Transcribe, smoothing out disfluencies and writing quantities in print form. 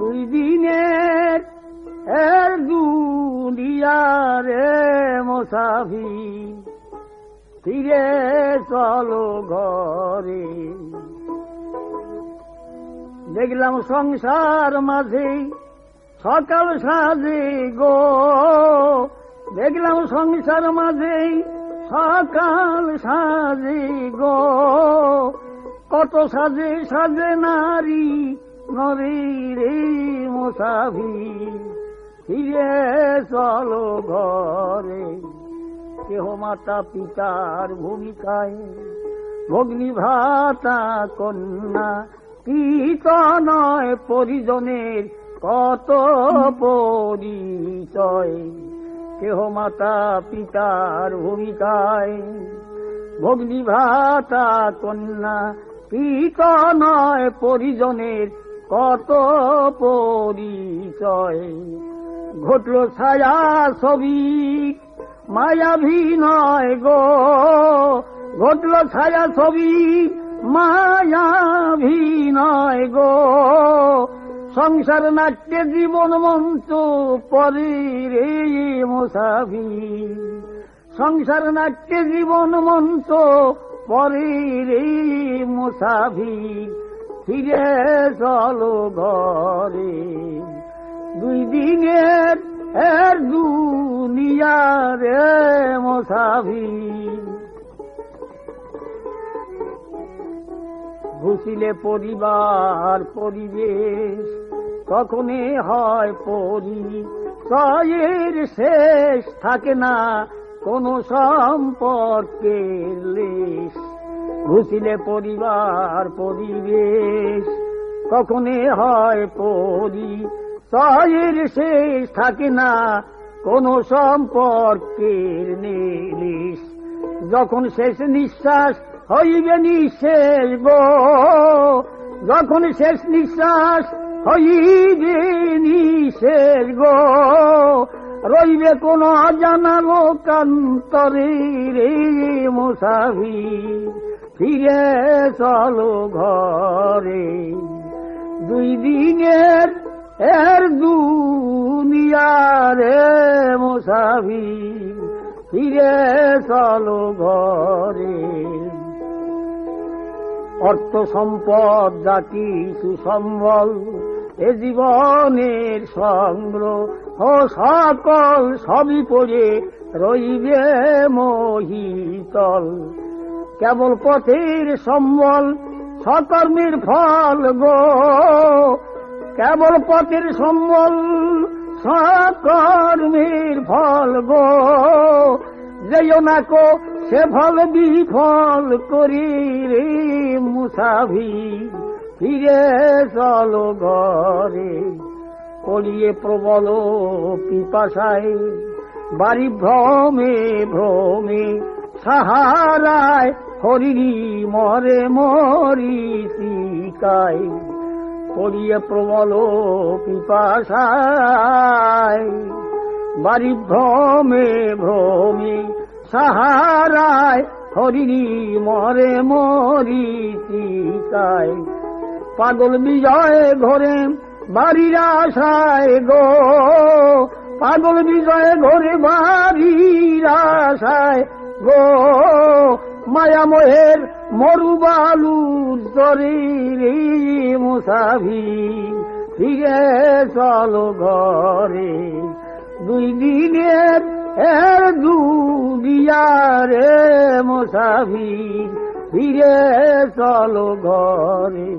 দুই দিনের দুনিয়ারে মুসাফির, ফিরে চলো ঘরে। দেখলাম সংসার মাঝে সকাল সাজে গো, দেখলাম সংসার মাঝে সকাল সাজে গো, কত সাজে সাজে নারী নরে রে মুসাফির, ফিরে চলো ঘরে। কেহ মাতা পিতার ভূমিকায় ভগ্নী ভ্রাতা কন্যা, পিত নয় পরিজনের কত পরিচয়। কেহ মাতা পিতার ভূমিকায় ভগ্নী ভ্রাতা কন্যা, পিত নয় পরিজনের কত পরিচয়। ঘটল ছায়া ছবি মায়াভী নয় গো, ঘটল ছায়া ছবি মায়াভী নয় গো, সংসার নাট্যে জীবন মঞ্চ পরে রে মুসাফির, সংসার নাট্যে জীবন মঞ্চ পরে রে মুসাফির, ফিরে চলো ঘরে। দুই দিনের দুনিয়ারে মুসাফির, ঘুষিলে পরিবার পরিবেশ তখনই হয় পরিচয়ের শেষ, থাকে না কোনো সম্পর্কের লেশ। ঘুষিলে পরিবার পরিবেশ তখনই হয় পরিচয়ের শেষ, থাকে না কোনো সম্পর্কের লেশ। যখন শেষ নিঃশ্বাস হইবে নিঃশেষ গো, যখন শেষ নিঃশ্বাস হইবে নিঃশেষ গো, রইবে কোন অজানা লোকান্তরে রে মুসাফির, ফিরে চলো ঘরে। দুই দিনের দুনিয়ারে মুসাফির, ফিরে চলো ঘরে। অর্থ সম্পদ যা কিছু সম্বল এ জীবনের সংগ্রহ সকল, সবই পড়ে রইবে মহিতল। কেবল পথের সম্বল সকর্মের ফল গো, কেবল পথের সম্বল সকর্মের ফল গো, যেও না কো সে ফল বিফল করি রে মুসাফির, ফিরে চলো ঘরে। পড়িয়ে প্রবল পিপাসায় বাড়ি ভ্রমে ভ্রমে, সাহারায় হরিণী মরে মরীচিকায়। পড়িয়ে প্রবল পিপাসায় বাড়ি ভ্রমে ভ্রমে, সাহারায় হরিণী মরে মরীচিকায়। পাগল বিজয় ঘরে বাড়ির আশায় গো, পাগল বিজয় ঘরে বাড়ির আশায় গো, মায়াময়ের মরুবালুর তরে রে মুসাফির, ফিরে চলো ঘরে। দুই দিনের দুনিয়ারে মুসাফির, ফিরে চলো ঘরে।